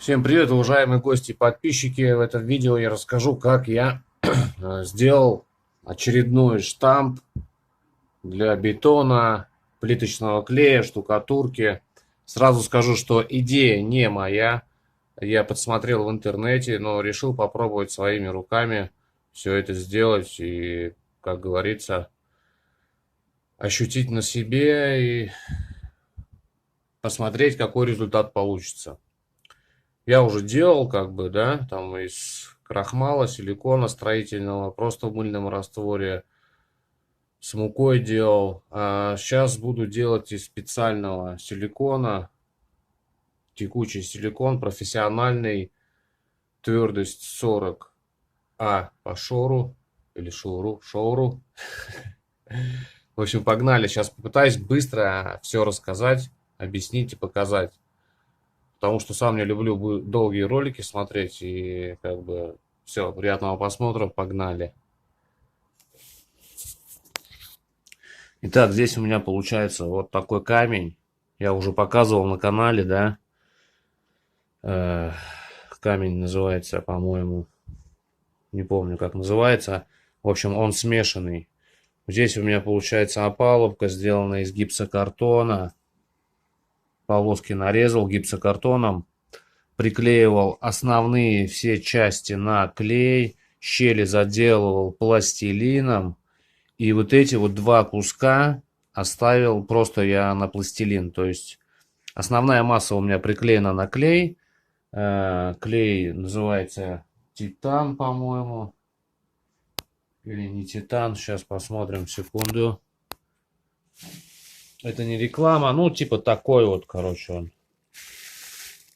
Всем привет, уважаемые гости и подписчики. В этом видео я расскажу, как я сделал очередной штамп для бетона, плиточного клея, штукатурки. Сразу скажу, что идея не моя. Я подсмотрел в интернете, но решил попробовать своими руками все это сделать и, как говорится, ощутить на себе и посмотреть, какой результат получится. Я уже делал, как бы, да, там из крахмала, силикона строительного, просто в мыльном растворе, с мукой делал. А сейчас буду делать из специального силикона, текучий силикон, профессиональный, твердость 40А по шору, или шоуру. В общем, погнали. Сейчас попытаюсь быстро все рассказать, объяснить и показать. Потому что сам я люблю долгие ролики смотреть. И как бы все, приятного просмотра, погнали. Итак, здесь у меня получается вот такой камень. Я уже показывал на канале, да. Камень называется, по-моему, не помню как называется. В общем, он смешанный. Здесь у меня получается опалубка, сделанная из гипсокартона. Полоски нарезал гипсокартоном. Приклеивал основные все части на клей, щели заделывал пластилином, и вот эти вот два куска оставил просто я на пластилин. То есть основная масса у меня приклеена на клей. Клей называется Титан, по-моему, или не Титан, сейчас посмотрим, секунду. Это не реклама, ну типа такой вот, короче, он.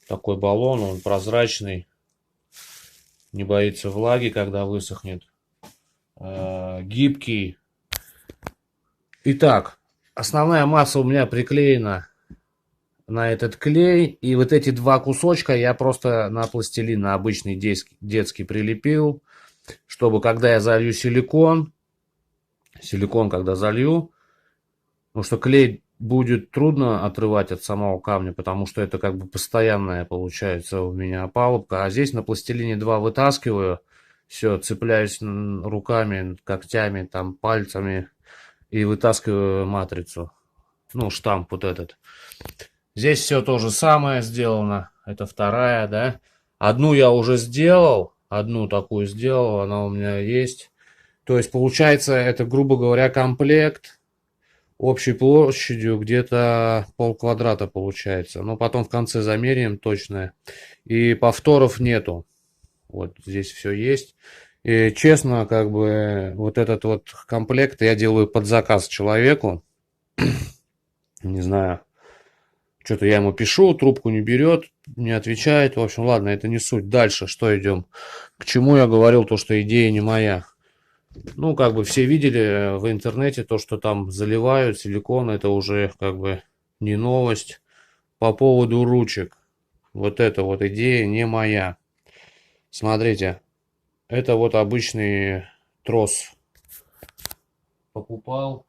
Такой баллон, он прозрачный. Не боится влаги, когда высохнет. Гибкий. Итак, основная масса у меня приклеена на этот клей. И вот эти два кусочка я просто на пластилин, на обычный детский прилепил. Чтобы когда я залью силикон, когда залью, потому что клей будет трудно отрывать от самого камня, потому что это как бы постоянная получается у меня опалубка. А здесь на пластилине 2 вытаскиваю, все, цепляюсь руками, когтями, там, пальцами и вытаскиваю матрицу. Ну, штамп вот этот. Здесь все то же самое сделано. Это вторая, да. Одну я уже сделал, одну такую сделал, она у меня есть. То есть получается, это, грубо говоря, комплект общей площадью где-то полквадрата получается. Но потом в конце замеряем точно. И повторов нету. Вот здесь все есть. И честно, как бы вот этот вот комплект я делаю под заказ человеку. Не знаю. Что-то я ему пишу, трубку не берет, не отвечает. В общем, ладно, это не суть. Дальше что идем? К чему я говорил, то, что идея не моя. Ну, как бы все видели в интернете то, что там заливают силикон, это уже как бы не новость. По поводу ручек. Вот эта вот идея не моя. Смотрите, это вот обычный трос. Покупал.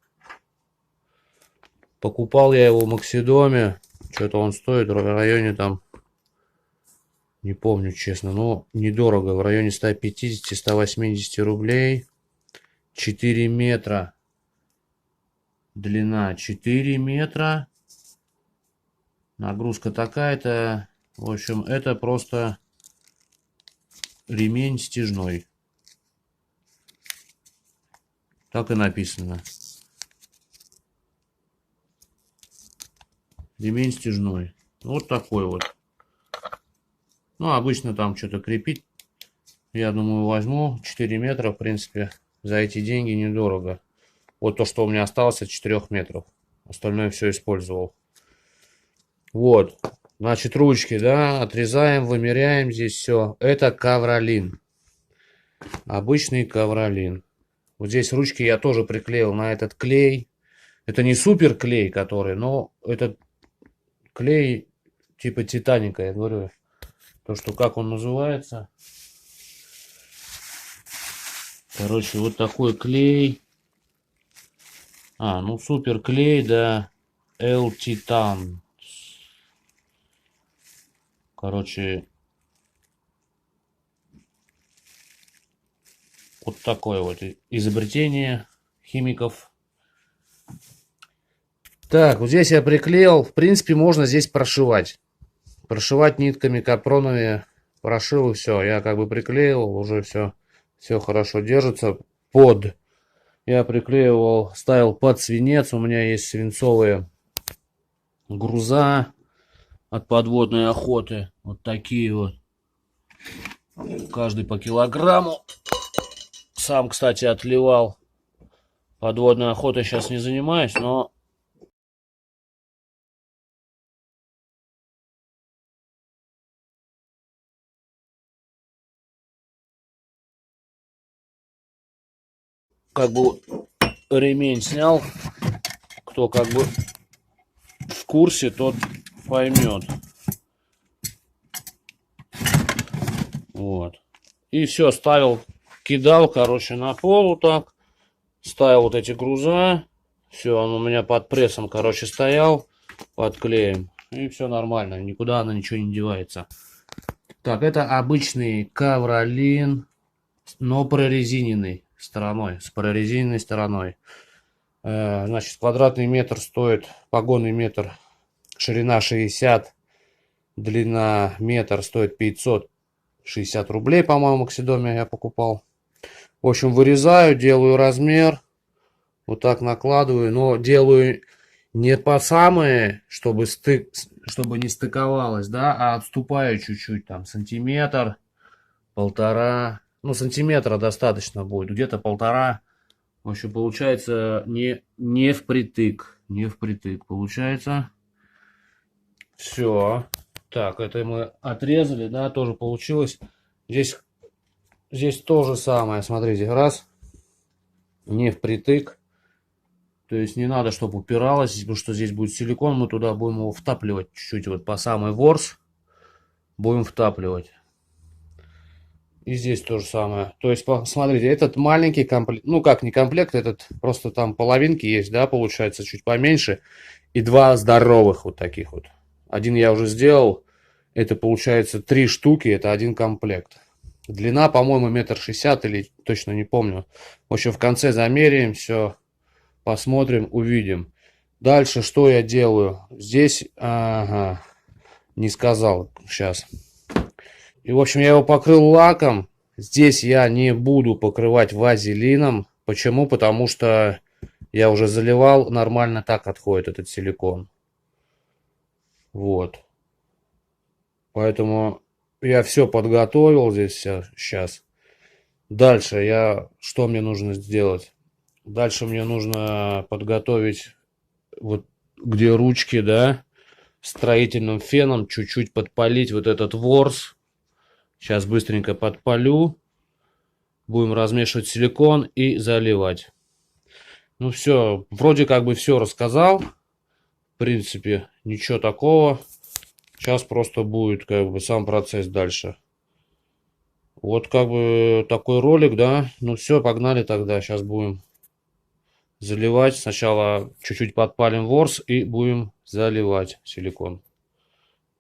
Покупал я его в Максидоме. Что-то он стоит в районе там, не помню честно, но недорого. В районе 150-180 рублей. 4 метра. Длина 4 метра. Нагрузка такая-то. В общем, это просто ремень стяжной. Так и написано. Ремень стяжной. Вот такой вот. Ну, обычно там что-то крепить. Я думаю, возьму 4 метра. В принципе, за эти деньги недорого. Вот то, что у меня осталось от 4 метров. Остальное все использовал. Вот. Значит, ручки, да, отрезаем, вымеряем здесь все. Это ковролин. Обычный ковролин. Вот здесь ручки я тоже приклеил на этот клей. Это не супер клей, который, но этот клей типа Титаника, я говорю. То, что как он называется. Короче, вот такой клей. Ну супер клей, да. L Titan. Короче, Вот такое вот изобретение химиков. Так, вот здесь я приклеил. В принципе, можно здесь прошивать. Прошивать нитками капроновыми. Прошил и все. Я как бы приклеил, уже все хорошо держится. Я приклеивал, ставил под свинец. У меня есть свинцовые груза от подводной охоты. Вот такие вот. Каждый по килограмму. Сам, кстати, отливал. Подводной охотой сейчас не занимаюсь, но как бы ремень снял. Кто как бы в курсе, тот поймет. Вот. И все, кидал, короче, на пол вот так. Ставил вот эти груза. Все, он у меня под прессом, короче, стоял. Под клеем. И все нормально. Никуда она ничего не девается. Так, это обычный ковролин, но прорезиненный стороной. С прорезиненной стороной. Значит, квадратный метр стоит, погонный метр, ширина 60, длина метр стоит 560 рублей, по-моему, к Сидоме я покупал. В общем, вырезаю, делаю размер, вот так накладываю, но делаю не по самые, чтобы не стыковалось, да, а отступаю чуть-чуть, там, сантиметр, полтора, ну, сантиметра достаточно будет, где-то полтора. В общем, получается не впритык. Не впритык получается. Все. Так, это мы отрезали, да, тоже получилось. Здесь то же самое. Смотрите, раз. Не впритык. То есть не надо, чтобы упиралось, потому что здесь будет силикон. Мы туда будем его втапливать чуть-чуть, вот по самый ворс. Будем втапливать. И здесь то же самое. То есть, смотрите, этот маленький комплект, ну как не комплект, этот просто там половинки есть, да, получается, чуть поменьше. И два здоровых вот таких вот. Один я уже сделал. Это получается 3 штуки, это один комплект. Длина, по-моему, 1,60 м или точно не помню. В общем, в конце замеряем, все, посмотрим, увидим. Дальше что я делаю? Здесь, ага, не сказал, сейчас. И, в общем, я его покрыл лаком. Здесь я не буду покрывать вазелином. Почему? Потому что я уже заливал. Нормально так отходит этот силикон. Вот. Поэтому я все подготовил здесь сейчас. Дальше что мне нужно сделать? Дальше мне нужно подготовить вот где ручки, да, строительным феном чуть-чуть подпалить вот этот ворс. Сейчас быстренько подпалю. Будем размешивать силикон и заливать. Ну все, вроде как бы все рассказал. В принципе, ничего такого. Сейчас просто будет как бы сам процесс дальше. Вот как бы такой ролик, да. Ну все, погнали тогда. Сейчас будем заливать. Сначала чуть-чуть подпалим ворс и будем заливать силикон.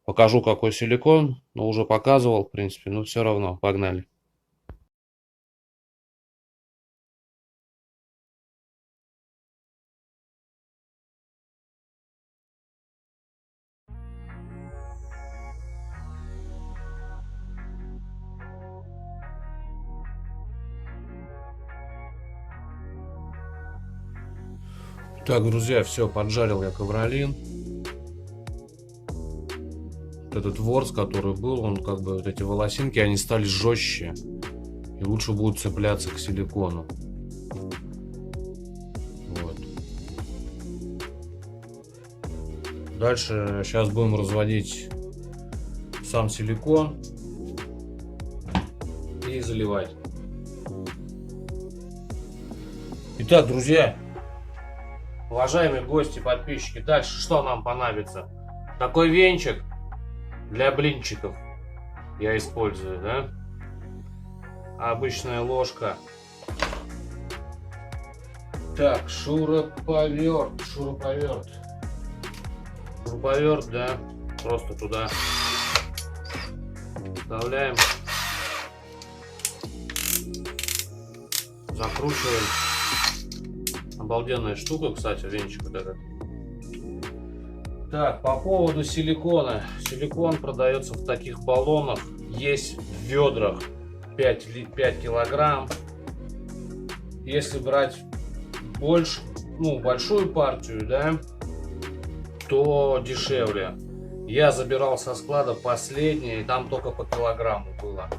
Покажу, какой силикон. Но уже показывал, в принципе. Но все равно, погнали. Так, друзья, все, поджарил я ковролин. Этот ворс, который был, он как бы, вот эти волосинки, они стали жестче. И лучше будут цепляться к силикону. Вот. Дальше сейчас будем разводить сам силикон и заливать. Итак, друзья, уважаемые гости, подписчики, дальше что нам понадобится? Такой венчик для блинчиков я использую, да? Обычная ложка. Так, шуруповерт, да, просто туда вставляем. Закручиваем. Обалденная штука, кстати, венчик вот этот. Так, по поводу силикона. Силикон продается в таких баллонах. Есть в ведрах 5 килограмм. Если брать больше, ну, большую партию, да, то дешевле. Я забирал со склада последнее, и там только по килограмму было.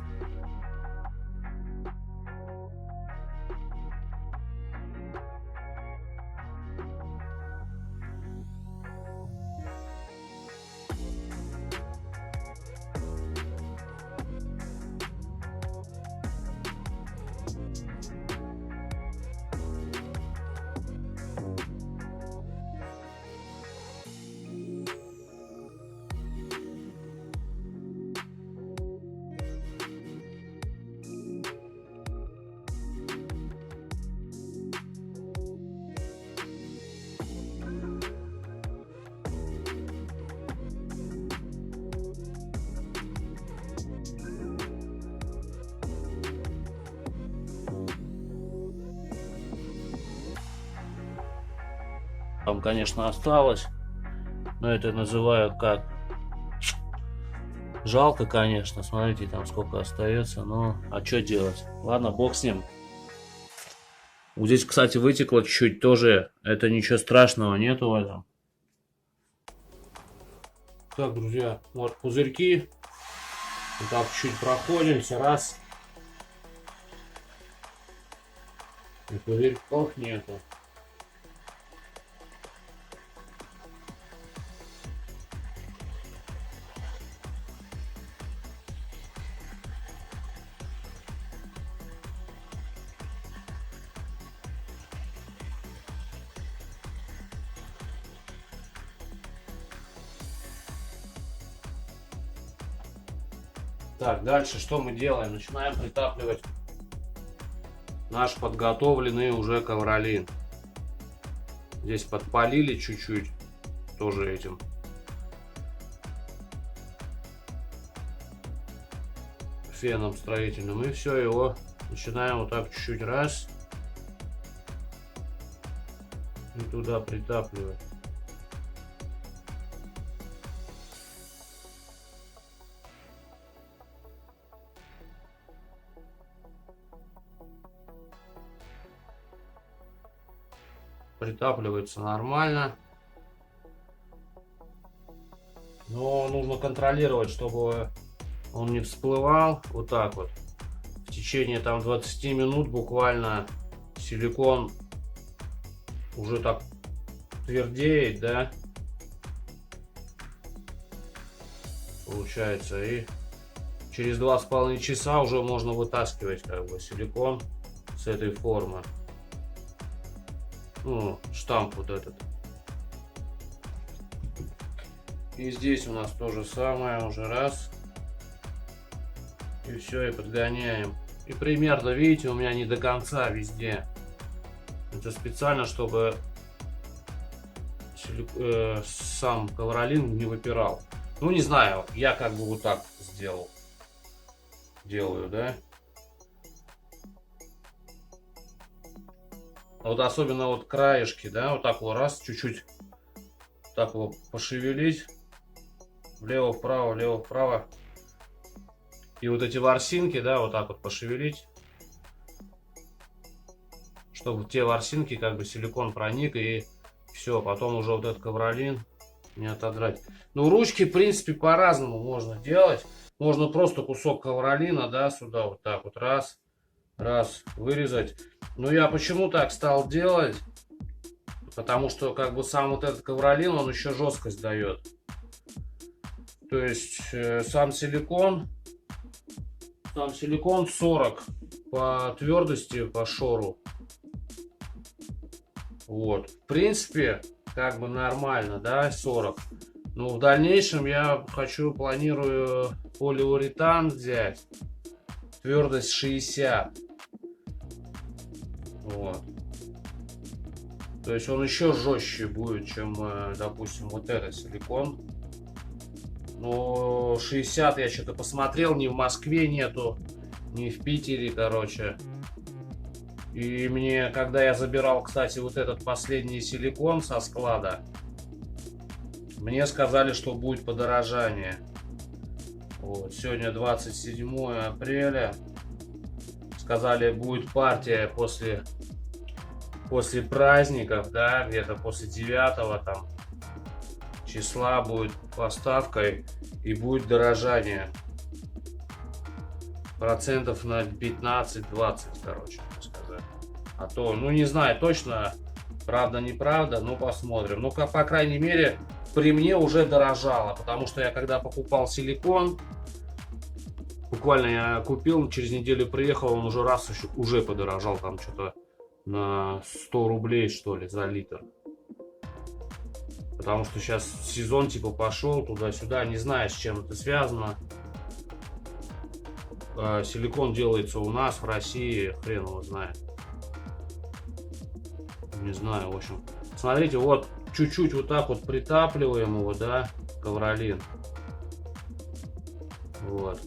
Там, конечно, осталось, но это называю как жалко, конечно. Смотрите, там сколько остается, но а что делать? Ладно, бог с ним. Вот здесь, кстати, вытекло чуть-чуть тоже. Это ничего страшного нету в этом. Так, друзья, вот пузырьки. Вот так чуть проходимся, раз. И пузырьков нету. Так, дальше что мы делаем? Начинаем притапливать наш подготовленный уже ковролин. Здесь подпалили чуть-чуть тоже этим. Феном строительным. И все, его начинаем вот так чуть-чуть раз. И туда притапливать. Притапливается нормально, но нужно контролировать, чтобы он не всплывал. Вот так вот в течение там 20 минут буквально силикон уже так твердеет, да, получается, и через 2,5 часа уже можно вытаскивать как бы силикон с этой формы. Ну, штамп вот этот. И здесь у нас то же самое, уже раз. И все, и подгоняем. И примерно, видите, у меня не до конца везде. Это специально, чтобы сам ковролин не выпирал. Ну, не знаю, я как бы вот так сделал. Делаю, да? Вот особенно вот краешки, да, вот так вот раз, чуть-чуть так вот пошевелить. Влево-вправо, влево-вправо. И вот эти ворсинки, да, вот так вот пошевелить. Чтобы в те ворсинки как бы силикон проник, и все, потом уже вот этот ковролин не отодрать. Ну, ручки, в принципе, по-разному можно делать. Можно просто кусок ковролина, да, сюда вот так вот раз, вырезать. Но я почему так стал делать? Потому что как бы сам вот этот ковролин, он еще жесткость дает. То есть сам силикон 40 по твердости, по шору. Вот. В принципе, как бы нормально, да, 40. Но в дальнейшем я планирую полиуретан взять. Твердость 60. Вот. То есть он еще жестче будет, чем, допустим, вот этот силикон. Но 60 я что-то посмотрел, ни в Москве нету, ни в Питере, короче. И мне, когда я забирал, кстати, вот этот последний силикон со склада, мне сказали, что будет подорожание. Вот, сегодня 27 апреля. Сказали, будет партия после праздников, да, где-то после 9 там числа будет поставка и будет дорожание. Процентов на 15-20, короче, так сказать. А то, ну не знаю точно, правда, неправда, но посмотрим. Ну, по крайней мере, при мне уже дорожало, потому что я когда покупал силикон, буквально я купил, через неделю приехал, он уже уже подорожал, там что-то на 100 рублей, что ли, за литр. Потому что сейчас сезон типа пошел туда-сюда, не знаю, с чем это связано. Силикон делается у нас в России, хрен его знает. Не знаю, в общем. Смотрите, вот чуть-чуть вот так вот притапливаем его, да, ковролин. Вот.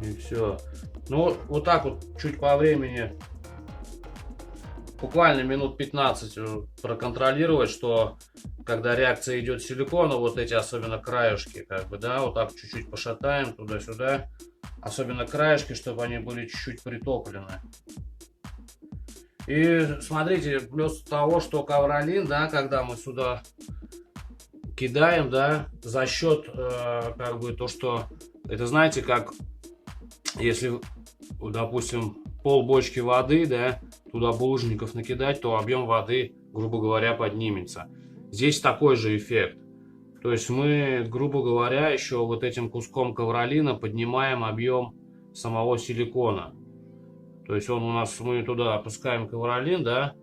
И все. Ну, вот так вот чуть по времени, буквально минут 15 проконтролировать, что когда реакция идет силикона, вот эти особенно краешки, как бы, да, вот так чуть-чуть пошатаем туда-сюда, особенно краешки, чтобы они были чуть-чуть притоплены. И смотрите, плюс того, что ковролин, да, когда мы сюда кидаем, да, за счет, как бы, то, что, это знаете, как, если, допустим, пол бочки воды, да, туда булыжников накидать, то объем воды, грубо говоря, поднимется. Здесь такой же эффект. То есть мы, грубо говоря, еще вот этим куском ковролина поднимаем объем самого силикона. То есть он у нас, мы туда опускаем ковролин, да,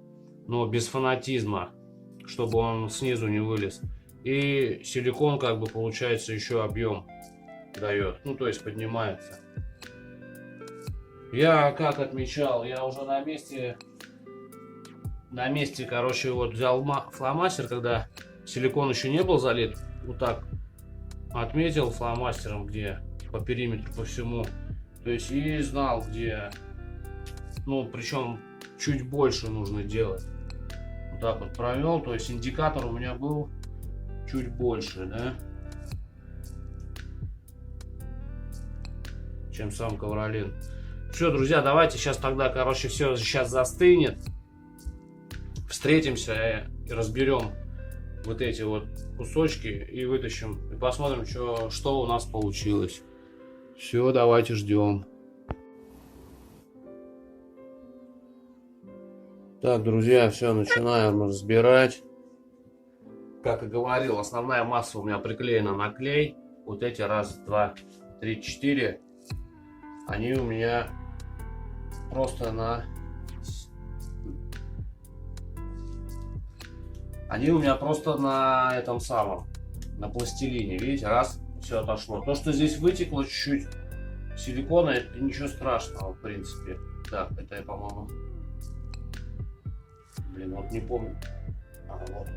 но без фанатизма, чтобы он снизу не вылез. И силикон, как бы, получается, еще объем дает. Ну, то есть поднимается. Я как отмечал, я уже на месте, короче, вот взял фломастер, когда силикон еще не был залит, вот так отметил фломастером, где по периметру, по всему, то есть и знал, где, ну, причем чуть больше нужно делать. Вот так вот провел, то есть индикатор у меня был чуть больше, да, чем сам ковролин. Все, друзья, давайте сейчас тогда, короче, все сейчас застынет. Встретимся и разберем вот эти вот кусочки и вытащим. И посмотрим, что у нас получилось. Все, давайте ждем. Так, друзья, все, начинаем разбирать. Как и говорил, основная масса у меня приклеена на клей. Вот эти раз, два, три, четыре. Они у меня просто на... Они у меня просто на этом самом, на пластилине. Видите, раз, все отошло. То, что здесь вытекло чуть-чуть силикона, это ничего страшного, в принципе. Так, это я, по-моему... Блин, вот не помню. Вот.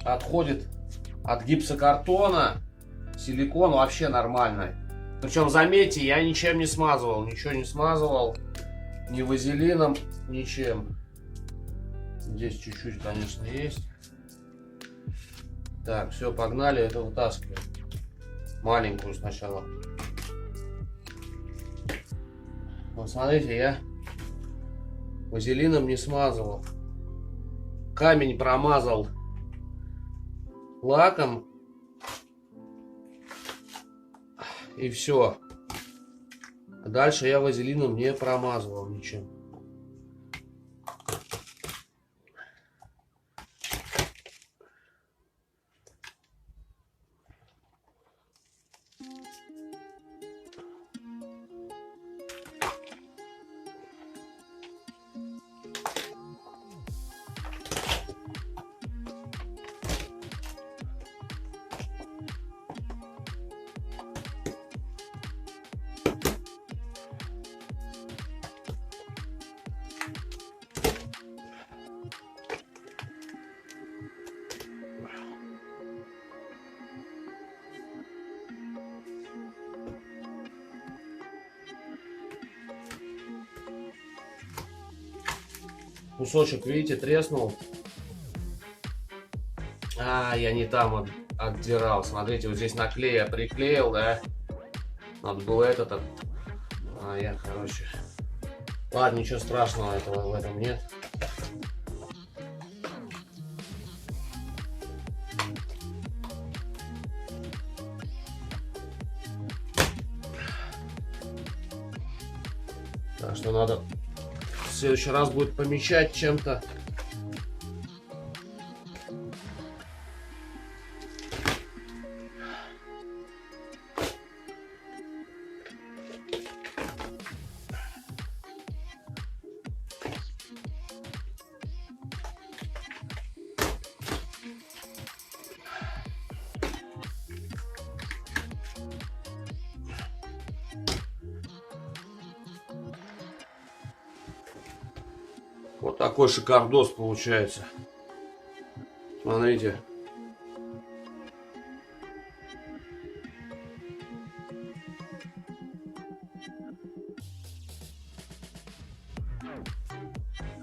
Отходит от гипсокартона силикон вообще нормальный. Причем, заметьте, я ничем не смазывал, ничего не смазывал, ни вазелином, ничем. Здесь чуть-чуть, конечно, есть. Так, все, погнали, это вытаскиваем. Маленькую сначала. Вот смотрите, я вазелином не смазывал. Камень промазал лаком. И все. Дальше я вазелином не промазывал ничем. кусочек, видите, треснул. А, я не там отдирал. Смотрите, вот здесь на клей я приклеил, да. Надо было этот. А я, короче. Ладно, ничего страшного этого в этом нет. Так что надо в следующий раз будет помечать чем-то. Вот такой шикардос получается. Смотрите.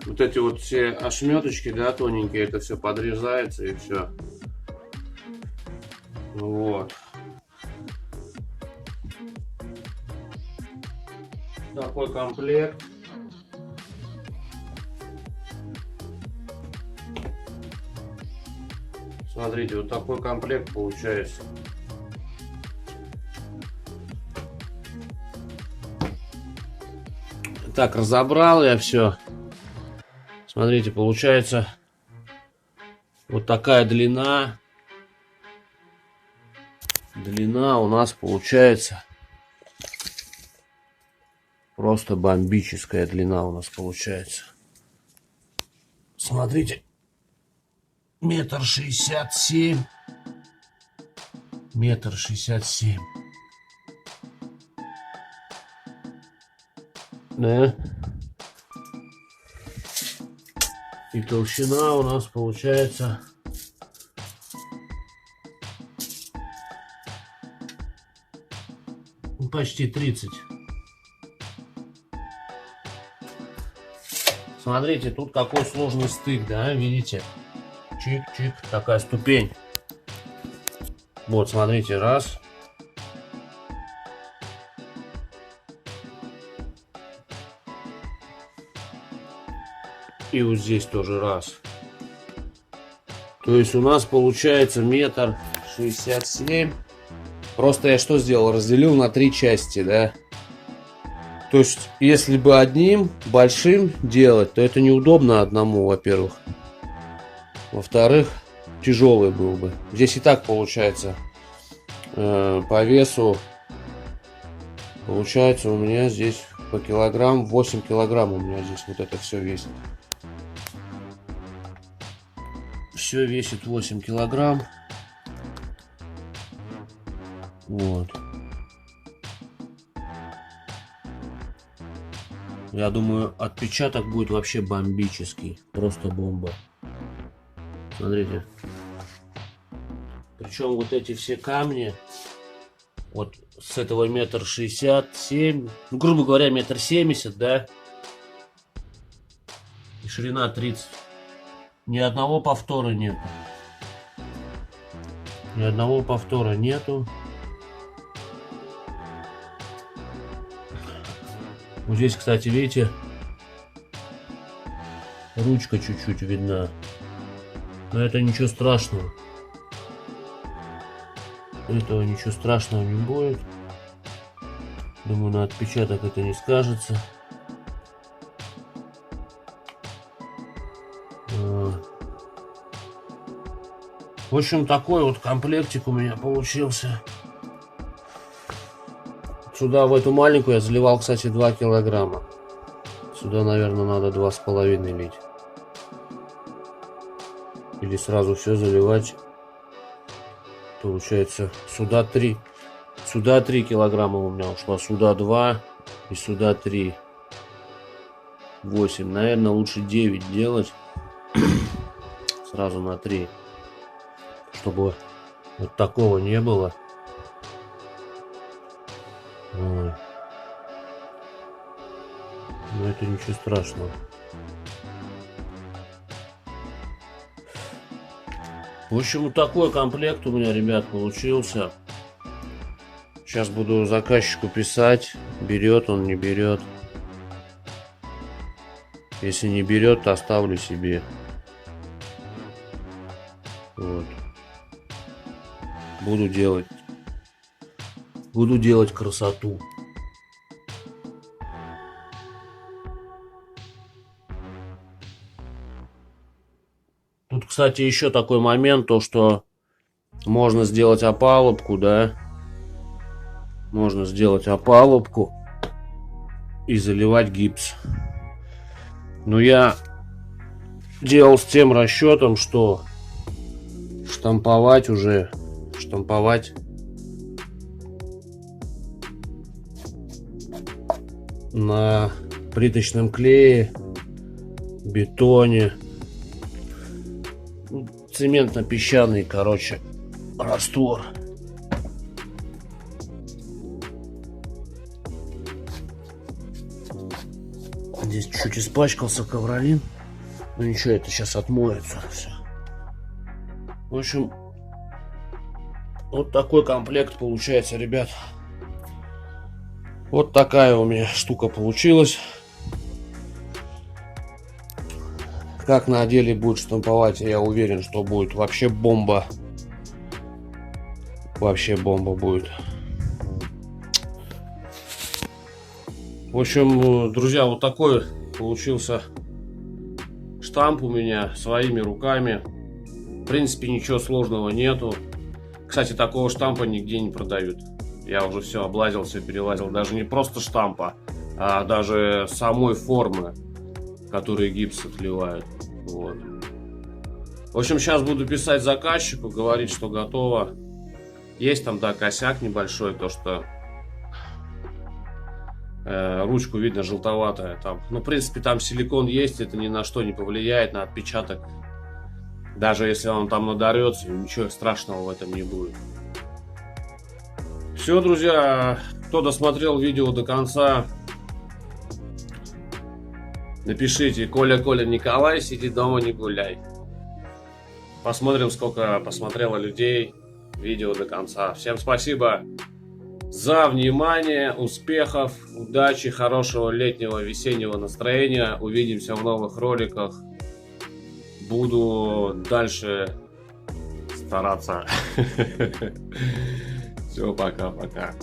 Вот эти вот все ошметочки, да, тоненькие, это все подрезается и все. Вот. Такой комплект. Смотрите, вот такой комплект получается. Так, разобрал я все. Смотрите, получается вот такая длина. Длина у нас получается просто бомбическая длина у нас получается. Смотрите. 1,67 м. 1,67 м. Да. И толщина у нас получается почти 30. Смотрите, тут какой сложный стык, да, видите? Чик-чик, такая ступень. Вот, смотрите, раз. И вот здесь тоже раз. То есть у нас получается 1,67 м. Просто я что сделал? Разделил на 3 части, да? То есть, если бы одним большим делать, то это неудобно одному, во-первых. Во-вторых, тяжелый был бы. Здесь и так получается по весу. Получается у меня здесь по килограмм, 8 килограмм у меня здесь вот это все весит. Все весит 8 килограмм. Вот. Я думаю, отпечаток будет вообще бомбический. Просто бомба. Смотрите. Причем вот эти все камни, вот с этого 1,67 м, ну, грубо говоря, 1,70 м, да? И ширина 30. Ни одного повтора нету. Ни одного повтора нету. Вот здесь, кстати, видите, ручка чуть-чуть видна. Но это ничего страшного. Этого ничего страшного не будет. Думаю, на отпечаток это не скажется. В общем, такой вот комплектик у меня получился. Сюда, в эту маленькую, я заливал, кстати, 2 килограмма. Сюда, наверное, надо 2,5 лить. Или сразу все заливать. Получается, сюда 3. Сюда 3 килограмма у меня ушло. Сюда 2 и сюда 3. 8. Наверное, лучше 9 делать. Сразу на 3. Чтобы вот такого не было. Ой. Но это ничего страшного. В общем, вот такой комплект у меня, ребят, получился. Сейчас буду заказчику писать, берет он, не берет. Если не берет, то оставлю себе. Вот. Буду делать красоту. Тут, кстати, еще такой момент, то что можно сделать опалубку, да. Можно сделать опалубку и заливать гипс. Но я делал с тем расчетом, что штамповать на плиточном клее, бетоне, цементно-песчаный, короче, раствор. Здесь чуть испачкался ковролин. Ну ничего, это сейчас отмоется все. В общем, вот такой комплект получается, ребят. Вот такая у меня штука получилась. Как на деле будет штамповать, я уверен, что будет вообще бомба. Вообще бомба будет. В общем, друзья, вот такой получился штамп у меня своими руками. В принципе, ничего сложного нету. Кстати, такого штампа нигде не продают. Я уже все облазил, все перелазил. Даже не просто штампа, а даже самой формы, которые гипс отливают. Вот. В общем, сейчас буду писать заказчику, говорить, что готово. Есть там, да, косяк небольшой, то что ручку видно желтоватая там. Ну, в принципе, там силикон есть, это ни на что не повлияет, на отпечаток. Даже если он там надарется, ничего страшного в этом не будет. Все, друзья, кто досмотрел видео до конца, напишите: Коля, Николай, сиди дома, не гуляй. Посмотрим, сколько посмотрело людей видео до конца. Всем спасибо за внимание, успехов, удачи, хорошего летнего, весеннего настроения. Увидимся в новых роликах. Буду дальше стараться. Все, пока-пока.